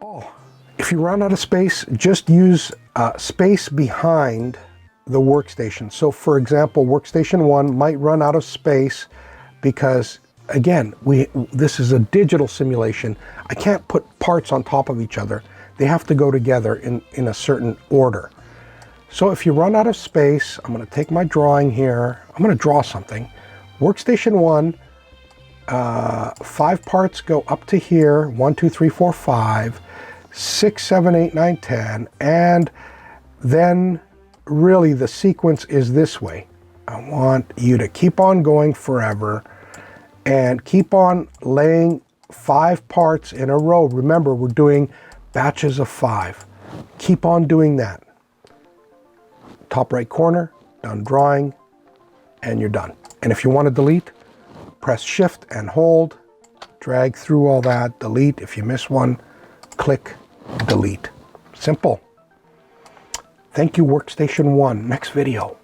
Oh, if you run out of space, just use space behind the workstation. So for example, workstation 1 might run out of space because, again, this is a digital simulation. I can't put parts on top of each other. They have to go together in a certain order. So if you run out of space, I'm going to take my drawing here. I'm going to draw something. Workstation 1, 5 parts go up to here. 1, 2, 3, 4, 5, 6, 7, 8, 9, 10. And then really the sequence is this way. I want you to keep on going forever and keep on laying 5 parts in a row. Remember, we're doing batches of 5. Keep on doing that. Top right corner, done drawing, and you're done. And if you want to delete, press Shift and hold, drag through all that, delete. If you miss one, click delete. Simple. Thank you, Workstation 1. Next video.